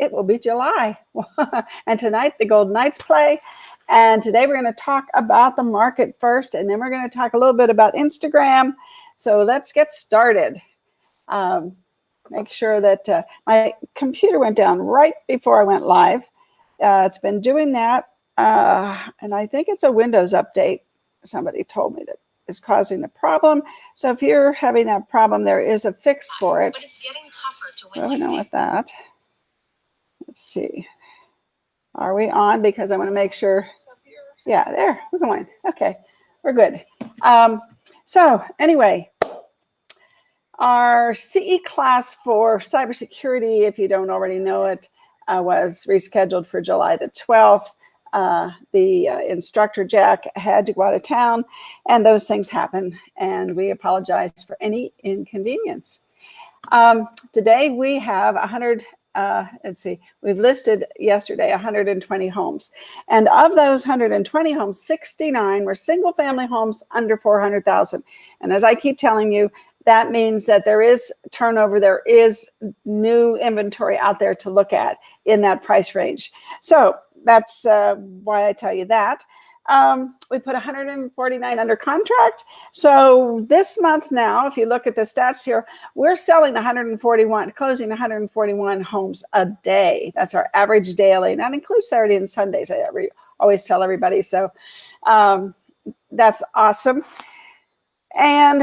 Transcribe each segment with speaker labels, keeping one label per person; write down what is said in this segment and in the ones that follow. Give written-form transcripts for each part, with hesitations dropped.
Speaker 1: it will be July. And tonight the Golden Knights play. And today we're going to talk about the market first, and then we're going to talk a little bit about Instagram. So let's get started. Make sure that my computer went down right before I went live. It's been doing that. And I think it's a Windows update. Somebody told me that is causing the problem. So if you're having that problem, there is a fix for it.
Speaker 2: But it's getting tougher to win
Speaker 1: Going
Speaker 2: listing.
Speaker 1: on with that. Let's see. Are we on? Because I want to make sure. Yeah, there. We're going. Okay, we're good. So anyway, our CE class for cybersecurity, if you don't already know it, was rescheduled for July the 12th. The instructor, Jack, had to go out of town, and those things happen, and we apologize for any inconvenience. Today we have 100, we've listed yesterday 120 homes. And of those 120 homes, 69 were single family homes under 400,000. And as I keep telling you, that means that there is turnover, there is new inventory out there to look at in that price range. So that's why I tell you that. We put 149 under contract. So this month now, if you look at the stats here, we're selling 141, closing 141 homes a day. That's our average daily. And that includes Saturday and Sundays. I always tell everybody. So that's awesome. And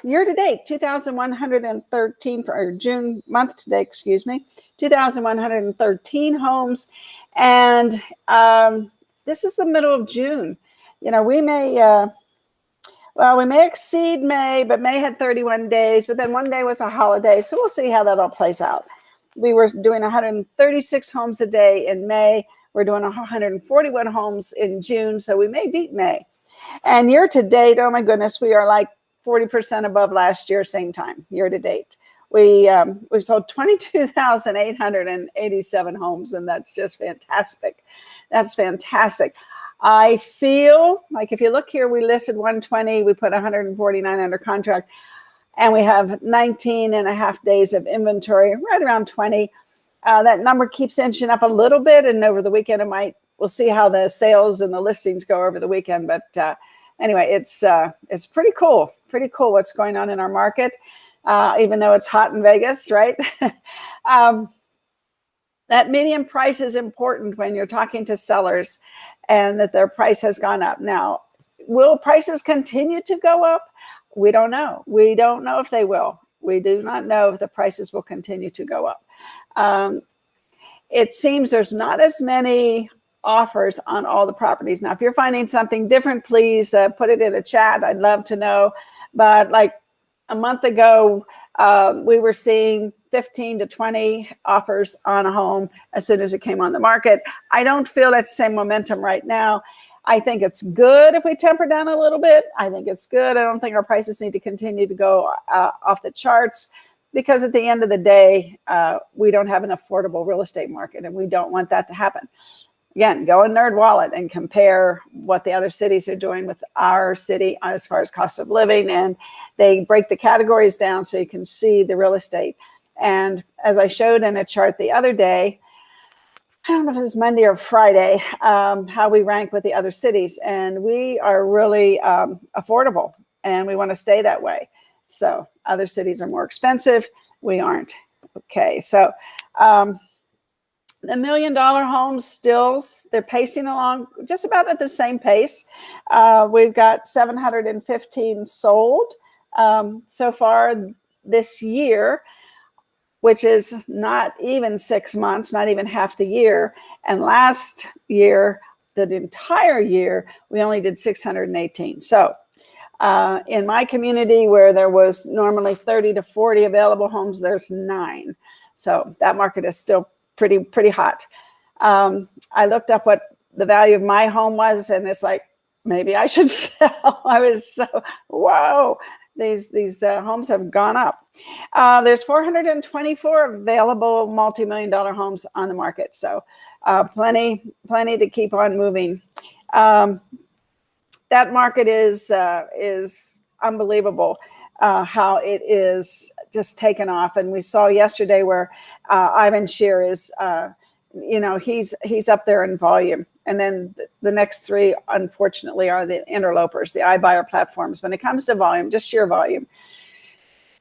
Speaker 1: year to date, 2,113 for June month to date, excuse me, 2,113 homes. And this is the middle of June. You know, we may exceed May, but May had 31 days, but then one day was a holiday. So we'll see how that all plays out. We were doing 136 homes a day in May. We're doing 141 homes in June. So we may beat May. And year to date, oh my goodness, we are like 40% above last year, same time, year to date. We sold 22,887 homes, and that's just fantastic. That's fantastic. I feel like if you look here, we listed 120, we put 149 under contract, and we have 19 and a half days of inventory, right around 20. That number keeps inching up a little bit, and over the weekend we'll see how the sales and the listings go over the weekend. But anyway, it's pretty cool what's going on in our market, even though it's hot in Vegas, right? That median price is important when you're talking to sellers, and that their price has gone up. Now, will prices continue to go up? We don't know. We don't know if they will. We do not know if the prices will continue to go up. It seems there's not as many offers on all the properties. Now, if you're finding something different, please put it in the chat. I'd love to know. But like a month ago, we were seeing 15 to 20 offers on a home as soon as it came on the market. I don't feel that same momentum right now. I think it's good if we temper down a little bit. I think it's good. I don't think our prices need to continue to go off the charts, because at the end of the day, we don't have an affordable real estate market, and we don't want that to happen. Again, go in NerdWallet and compare what the other cities are doing with our city as far as cost of living. And they break the categories down so you can see the real estate. And as I showed in a chart the other day, I don't know if it was Monday or Friday, how we rank with the other cities. And we are really affordable, and we want to stay that way. So other cities are more expensive. We aren't. Okay, so the $1 million homes still, they're pacing along just about at the same pace. We've got 715 sold so far this year, which is not even 6 months, not even half the year. And last year, the entire year, we only did 618. So in my community, where there was normally 30 to 40 available homes, there's 9. So that market is still pretty hot. I looked up what the value of my home was, and it's like, maybe I should sell. I was so, whoa, these homes have gone up. There's 424 available multi-million-dollar homes on the market. So plenty to keep on moving. That market is unbelievable, how it is just taken off. And we saw yesterday where Ivan Shear is, he's up there in volume. And then the next three, unfortunately, are the interlopers, the iBuyer platforms. When it comes to volume, just sheer volume.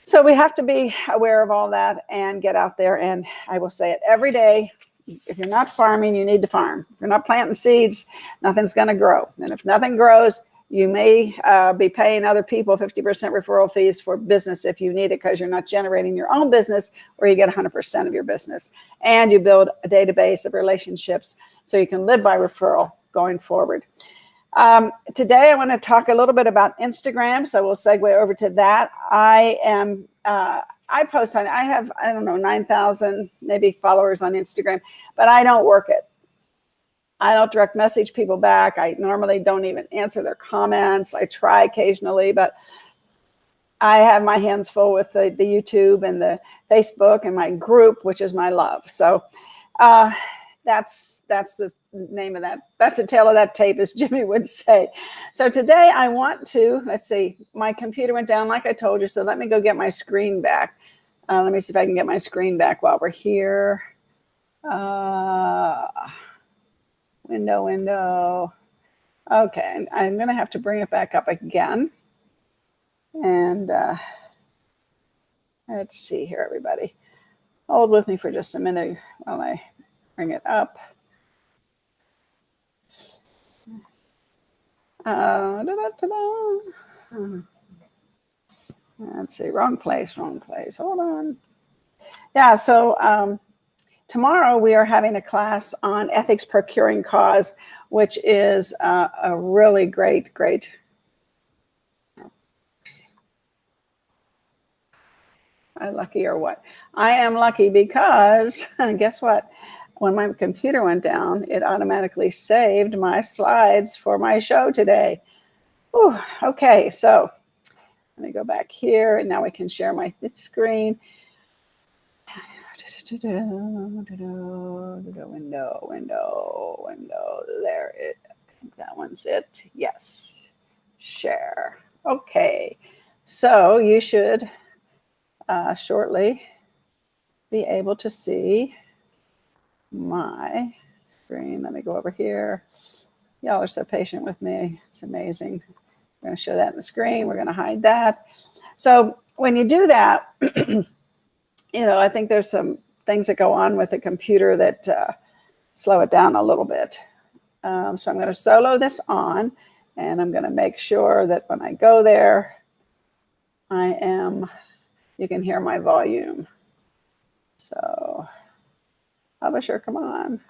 Speaker 1: So we have to be aware of all that and get out there. And I will say it every day. If you're not farming, you need to farm. If you're not planting seeds, nothing's going to grow. And if nothing grows, you may be paying other people 50% referral fees for business if you need it, because you're not generating your own business, or you get 100% of your business. And you build a database of relationships so you can live by referral going forward. Today, I want to talk a little bit about Instagram, so we'll segue over to that. I post on, I have, 9,000 maybe followers on Instagram, but I don't work it. I don't direct message people back. I normally don't even answer their comments. I try occasionally, but I have my hands full with the YouTube and the Facebook and my group, which is my love. So that's the name of that. That's the tail of that tape, as Jimmy would say. So today I want to, let's see, my computer went down like I told you. So let me go get my screen back. Let me see if I can get my screen back while we're here. Window. Okay, I'm going to have to bring it back up again. And let's see here, everybody. Hold with me for just a minute while I bring it up. Let's see, wrong place. Hold on. Yeah, so tomorrow we are having a class on ethics procuring cause, which is a really great. Am I lucky or what? I am lucky because guess what? When my computer went down, it automatically saved my slides for my show today. Whew, okay, so let me go back here, and now we can share my screen. Window. There it. I think that one's it. Yes. Share. Okay. So you should shortly be able to see my screen. Let me go over here. Y'all are so patient with me. It's amazing. We're going to show that in the screen. We're going to hide that. So when you do that, I think there's some things that go on with the computer that slow it down a little bit. So I'm going to solo this on, and I'm going to make sure that when I go there, you can hear my volume. So publisher, come on.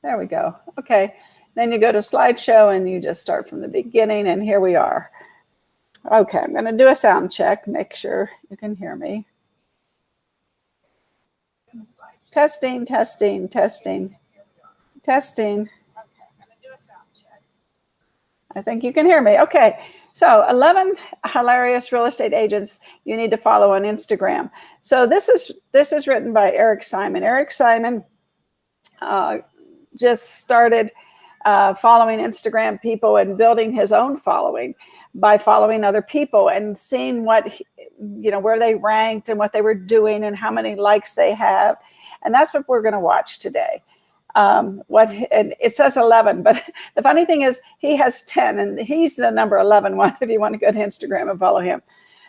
Speaker 1: There we go. Okay. Then you go to slideshow and you just start from the beginning, and here we are. Okay, I'm going to do a sound check, make sure you can hear me. Testing. I think you can hear me. Okay. So 11 hilarious real estate agents you need to follow on Instagram. So this is written by Eric Simon. Eric Simon just started following Instagram people and building his own following by following other people and seeing what, where they ranked and what they were doing and how many likes they have. And that's what we're going to watch today. And it says 11, but the funny thing is he has 10, and he's the number 11 one if you want to go to Instagram and follow him.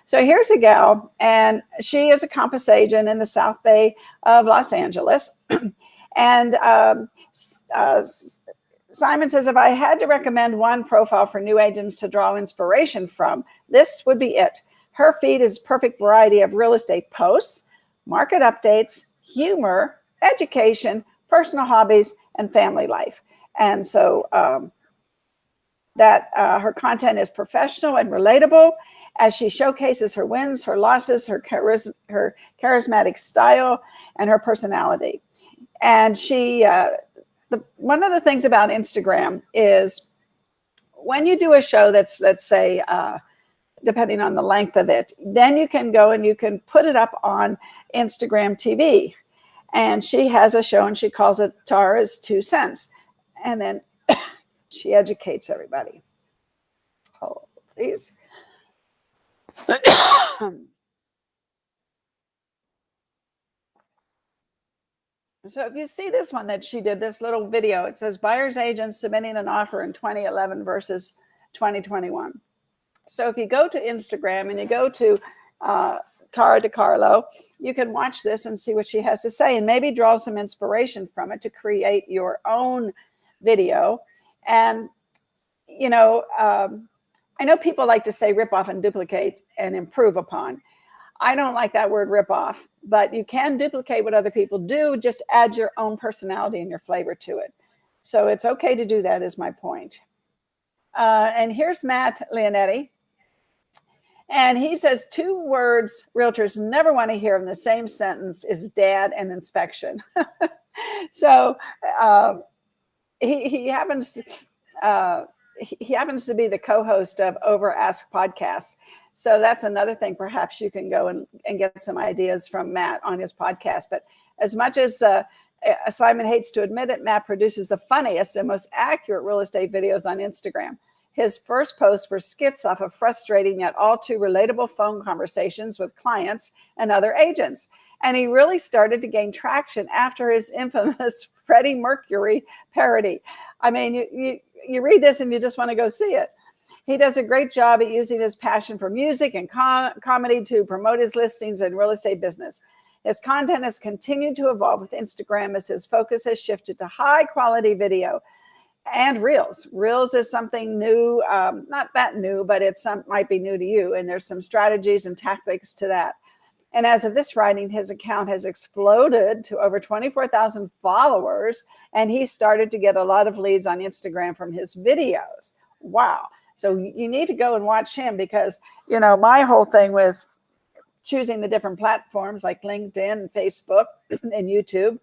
Speaker 1: So here's a gal, and she is a Compass agent in the South Bay of Los Angeles. And Simon says, if I had to recommend one profile for new agents to draw inspiration from, this would be it. Her feed is perfect variety of real estate posts, market updates, humor, education, personal hobbies, and family life. And so her content is professional and relatable as she showcases her wins, her losses, her charismatic style, and her personality. And one of the things about Instagram is when you do a show that's, let's say, depending on the length of it, then you can go and you can put it up on Instagram TV. And she has a show and she calls it Tara's 2 cents. And then she educates everybody. Hold, please. So if you see this one that she did, this little video, it says buyer's agent submitting an offer in 2011 versus 2021. So if you go to Instagram and you go to Tara Dicario, you can watch this and see what she has to say and maybe draw some inspiration from it to create your own video. And, you know, I know people like to say rip off and duplicate and improve upon. I don't like that word rip off, but you can duplicate what other people do, just add your own personality and your flavor to it. So it's okay to do that, is my point. And here's Matt Leonetti. And he says 2 words realtors never want to hear in the same sentence is dad and inspection. So he happens to he happens to be the co-host of Over Ask podcast. So that's another thing. Perhaps you can go and get some ideas from Matt on his podcast. But as much as Simon hates to admit it, Matt produces the funniest and most accurate real estate videos on Instagram. His first posts were skits off of frustrating yet all too relatable phone conversations with clients and other agents. And he really started to gain traction after his infamous Freddie Mercury parody. I mean, you read this and you just want to go see it. He does a great job at using his passion for music and comedy to promote his listings and real estate business. His content has continued to evolve with Instagram as his focus has shifted to high quality video and reels. Reels is something new, not that new, but might be new to you. And there's some strategies and tactics to that. And as of this writing, his account has exploded to over 24,000 followers. And he started to get a lot of leads on Instagram from his videos. Wow. So you need to go and watch him because, you know, my whole thing with choosing the different platforms like LinkedIn and Facebook and YouTube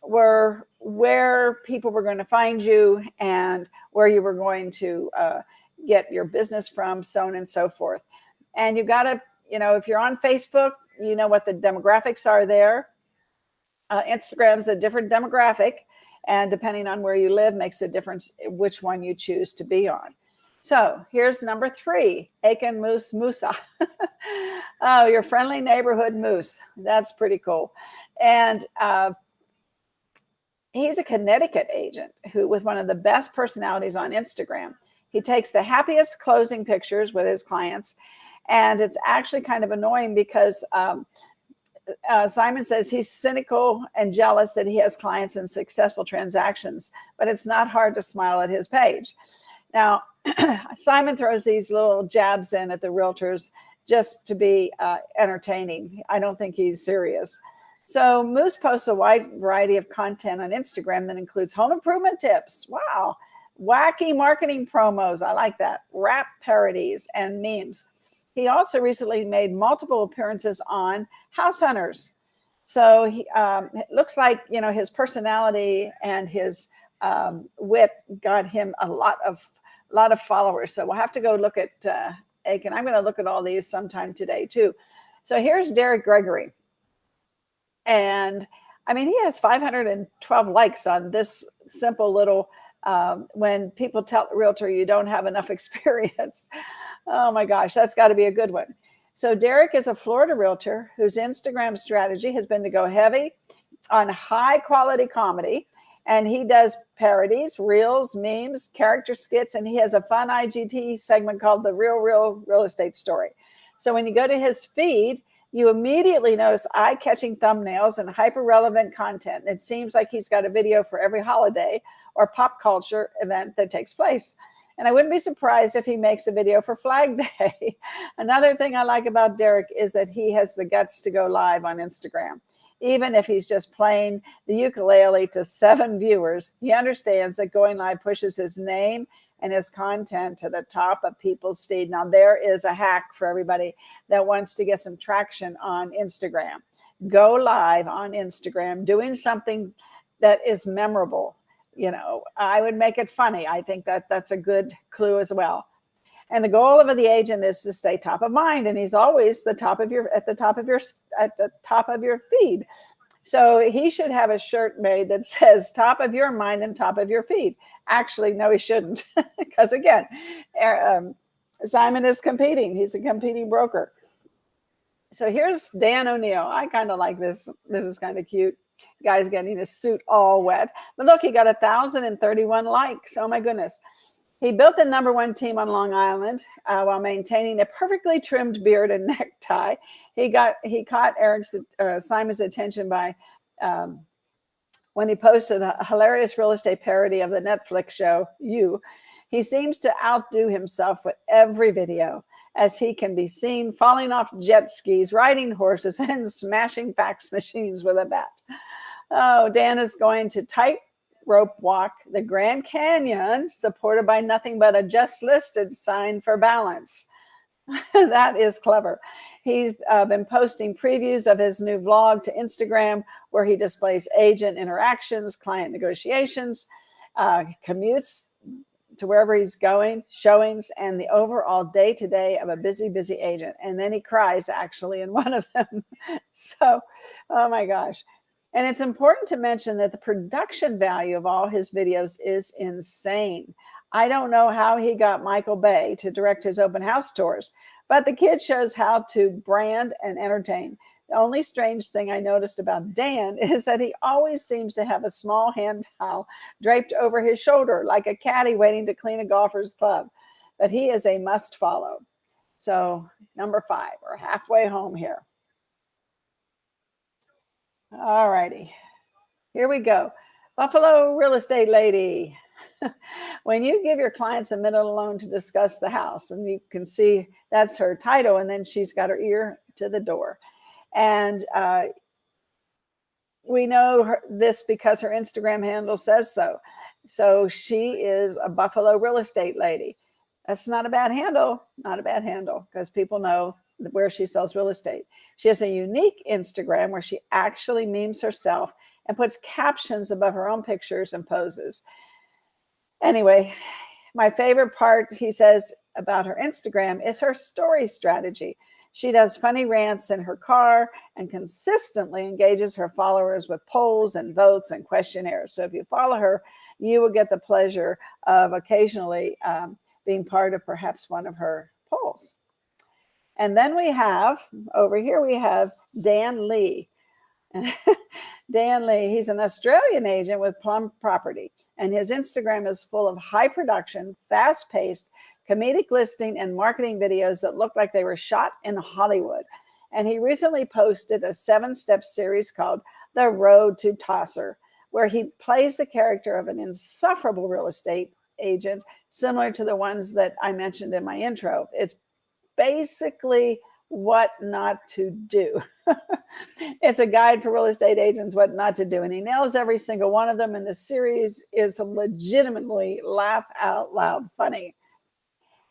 Speaker 1: were where people were going to find you and where you were going to get your business from, so on and so forth. And you got to, you know, if you're on Facebook, you know what the demographics are there. Instagram's a different demographic. And depending on where you live makes a difference which one you choose to be on. So here's number 3, Aiken Moose Musa. Oh, your friendly neighborhood moose. That's pretty cool. And he's a Connecticut agent with one of the best personalities on Instagram. He takes the happiest closing pictures with his clients. And it's actually kind of annoying because Simon says he's cynical and jealous that he has clients in successful transactions, but it's not hard to smile at his page. Now, Simon throws these little jabs in at the realtors just to be entertaining. I don't think he's serious. So Moose posts a wide variety of content on Instagram that includes home improvement tips. Wow. Wacky marketing promos. I like that. Rap parodies and memes. He also recently made multiple appearances on House Hunters. So it looks like, you know, his personality and his wit got him a lot of followers. So we'll have to go look at Aiken. I'm going to look at all these sometime today too. So here's Derek Gregory. And I mean, he has 512 likes on this simple little, when people tell the realtor you don't have enough experience. Oh my gosh, that's got to be a good one. So Derek is a Florida realtor whose Instagram strategy has been to go heavy on high quality comedy. And he does parodies, reels, memes, character skits, and he has a fun IGT segment called The Real Real Estate Story. So when you go to his feed, you immediately notice eye-catching thumbnails and hyper-relevant content. It seems like he's got a video for every holiday or pop culture event that takes place. And I wouldn't be surprised if he makes a video for Flag Day. Another thing I like about Derek is that he has the guts to go live on Instagram. Even if he's just playing the ukulele to 7 viewers, he understands that going live pushes his name and his content to the top of people's feed. Now, there is a hack for everybody that wants to get some traction on Instagram. Go live on Instagram, doing something that is memorable. You know, I would make it funny. I think that's a good clue as well. And the goal of the agent is to stay top of mind, and he's always at the top of your feed. So he should have a shirt made that says top of your mind and top of your feed. Actually, no, he shouldn't, because again, Simon is competing. He's a competing broker. So here's Dan O'Neill. I kind of like this. This is kind of cute. The guy's getting his suit all wet. But look, he got 1,031 likes. Oh my goodness. He built the #1 team on Long Island while maintaining a perfectly trimmed beard and necktie. He caught Simon's attention by when he posted a hilarious real estate parody of the Netflix show You. He seems to outdo himself with every video, as he can be seen falling off jet skis, riding horses, and smashing fax machines with a bat. Oh, Dan is going to tightrope walk the Grand Canyon, supported by nothing but a just listed sign for balance. That is clever. He's been posting previews of his new vlog to Instagram, where he displays agent interactions, client negotiations, commutes to wherever he's going, showings, and the overall day-to-day of a busy, busy agent. And then he cries, actually, in one of them. So, oh my gosh. And it's important to mention that the production value of all his videos is insane. I don't know how he got Michael Bay to direct his open house tours, but the kid shows how to brand and entertain. The only strange thing I noticed about Dan is that he always seems to have a small hand towel draped over his shoulder, like a caddy waiting to clean a golfer's club. But he is a must follow. So, number 5, we're halfway home here. All righty, here we go. Buffalo real estate lady. When you give your clients a minute alone to discuss the house, and you can see that's her title, and then she's got her ear to the door. And we know this because her Instagram handle says so. So she is a Buffalo real estate lady. That's not a bad handle, because people know where she sells real estate. She has a unique Instagram where she actually memes herself and puts captions above her own pictures and poses. Anyway, my favorite part, he says, about her Instagram is her story strategy. She does funny rants in her car and consistently engages her followers with polls and votes and questionnaires. So if you follow her, you will get the pleasure of occasionally being part of perhaps one of her polls. And then we have, over here, we have Dan Lee. Dan Lee, he's an Australian agent with Plum Property, and his Instagram is full of high production, fast-paced, comedic listing and marketing videos that look like they were shot in Hollywood. And he recently posted a 7-step series called The Road to Tosser, where he plays the character of an insufferable real estate agent, similar to the ones that I mentioned in my intro. It's basically what not to do. It's a guide for real estate agents, what not to do. And he nails every single one of them. And the series is legitimately laugh out loud funny.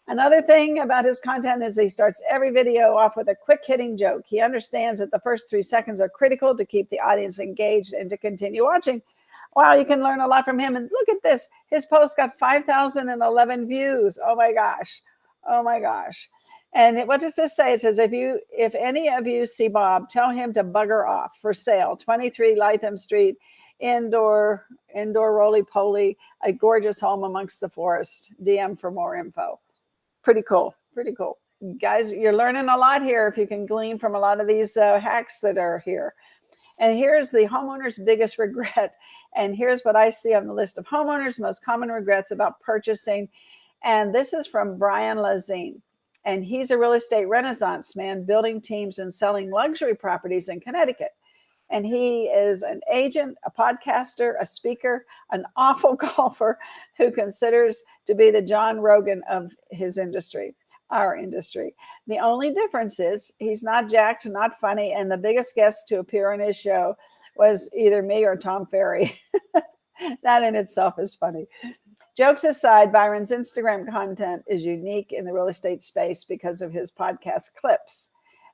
Speaker 1: Another thing about his content is he starts every video off with a quick hitting joke. He understands that the first 3 seconds are critical to keep the audience engaged and to continue watching. Wow, you can learn a lot from him. And look at this. His post got 5,011 views. Oh my gosh. Oh my gosh. And what does this say? It says, if any of you see Bob, tell him to bugger off. For sale, 23 Lytham Street, indoor roly-poly, a gorgeous home amongst the forest. DM for more info. Pretty cool. Pretty cool. Guys, you're learning a lot here if you can glean from a lot of these hacks that are here. And here's the homeowner's biggest regret. And here's what I see on the list of homeowners' most common regrets about purchasing. And this is from Brian Lazine. And he's a real estate renaissance man, building teams and selling luxury properties in Connecticut. And he is an agent, a podcaster, a speaker, an awful golfer who considers to be the John Rogan of his industry, our industry. The only difference is he's not jacked, not funny, and the biggest guest to appear on his show was either me or Tom Ferry. That in itself is funny. Jokes aside, Byron's Instagram content is unique in the real estate space because of his podcast clips.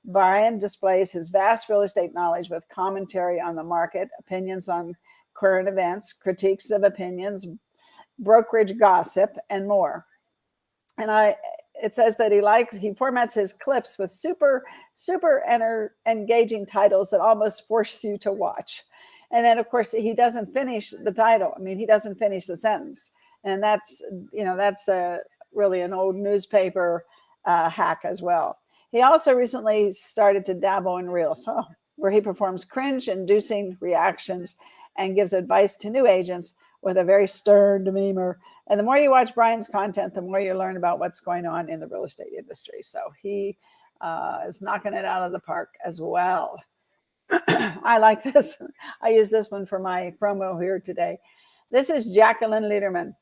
Speaker 1: Byron displays his vast real estate knowledge with commentary on the market, opinions on current events, critiques of opinions, brokerage gossip, and more. And it says that he formats his clips with super engaging titles that almost force you to watch. And then, of course, he doesn't finish the title. I mean, he doesn't finish the sentence. And that's really an old newspaper hack as well. He also recently started to dabble in Reels. Oh, where he performs cringe-inducing reactions and gives advice to new agents with a very stern demeanor. And the more you watch Brian's content, the more you learn about what's going on in the real estate industry. So he is knocking it out of the park as well. I like this. I use this one for my promo here today. This is Yackeline Leiderman.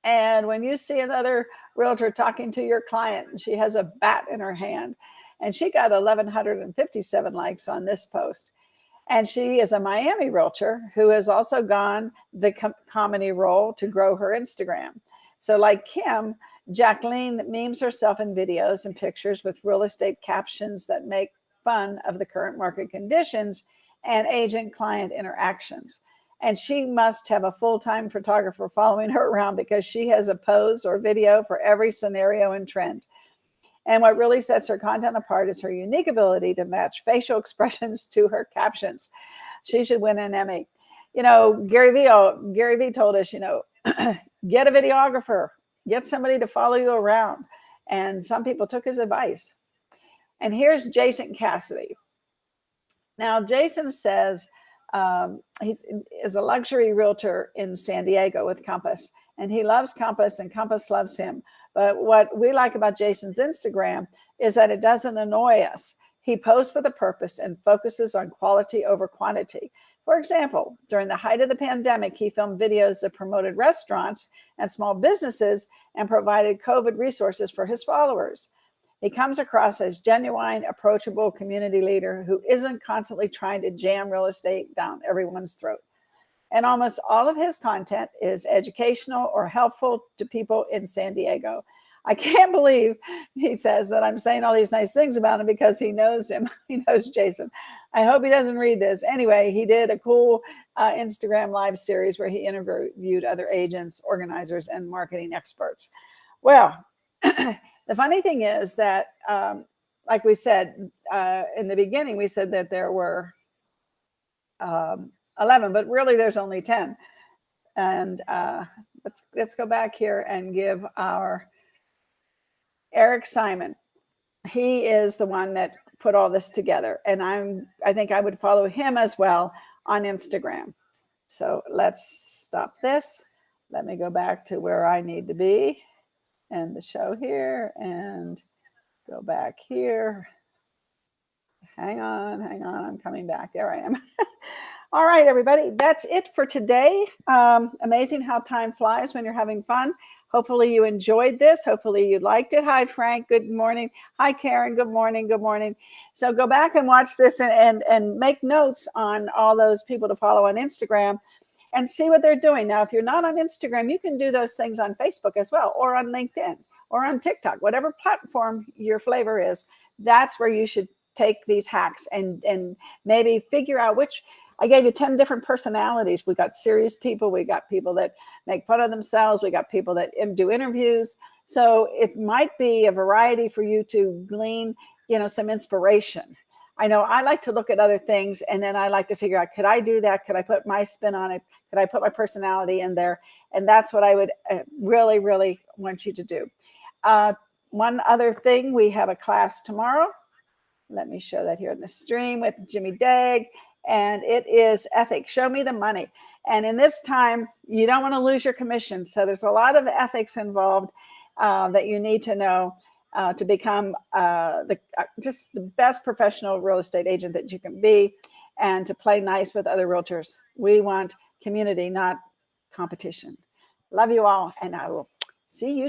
Speaker 1: And when you see another realtor talking to your client, and she has a bat in her hand, and she got 1,157 likes on this post. And she is a Miami realtor who has also gone the comedy role to grow her Instagram. So like Kim, Yackeline memes herself in videos and pictures with real estate captions that make fun of the current market conditions and agent-client interactions. And she must have a full-time photographer following her around because she has a pose or video for every scenario and trend. And what really sets her content apart is her unique ability to match facial expressions to her captions. She should win an Emmy. You know, Gary Vee told us, you know, get a videographer, get somebody to follow you around. And some people took his advice. And here's Jason Cassity. Now, Jason says he is a luxury realtor in San Diego with Compass, and he loves Compass and Compass loves him. But what we like about Jason's Instagram is that it doesn't annoy us. He posts with a purpose and focuses on quality over quantity. For example, during the height of the pandemic, he filmed videos that promoted restaurants and small businesses and provided COVID resources for his followers. He comes across as genuine, approachable community leader who isn't constantly trying to jam real estate down everyone's throat. And almost all of his content is educational or helpful to people in San Diego. I can't believe he says that I'm saying all these nice things about him because he knows him. He knows Jason. I hope he doesn't read this. Anyway, he did a cool Instagram live series where he interviewed other agents, organizers, and marketing experts. Well, the funny thing is that, like we said in the beginning, we said that there were 11, but really there's only 10. And let's go back here and give our Eric Simon. He is the one that put all this together, and I think I would follow him as well on Instagram. So let's stop this. Let me go back to where I need to be. End the show here and go back here. Hang on, I'm coming back. There I am. All right, everybody, that's it for today. Amazing how time flies when you're having fun. Hopefully you enjoyed this. Hopefully you liked it. Hi, Frank. Good morning. Hi, Karen. Good morning. Good morning. So go back and watch this and make notes on all those people to follow on Instagram and see what they're doing. Now, if you're not on Instagram, you can do those things on Facebook as well, or on LinkedIn, or on TikTok, whatever platform your flavor is. That's where you should take these hacks and maybe figure out which. I gave you 10 different personalities. We got serious people. We got people that make fun of themselves. We got people that do interviews. So it might be a variety for you to glean, some inspiration. I know I like to look at other things, and then I like to figure out, could I do that? Could I put my spin on it? Could I put my personality in there? And that's what I would really, really want you to do. One other thing, we have a class tomorrow. Let me show that here in the stream with Jimmy Dagg. And it is ethics. Show me the money. And in this time, you don't want to lose your commission. So there's a lot of ethics involved that you need to know to become just the best professional real estate agent that you can be, and to play nice with other realtors. We want community, not competition. Love you all, and I will see you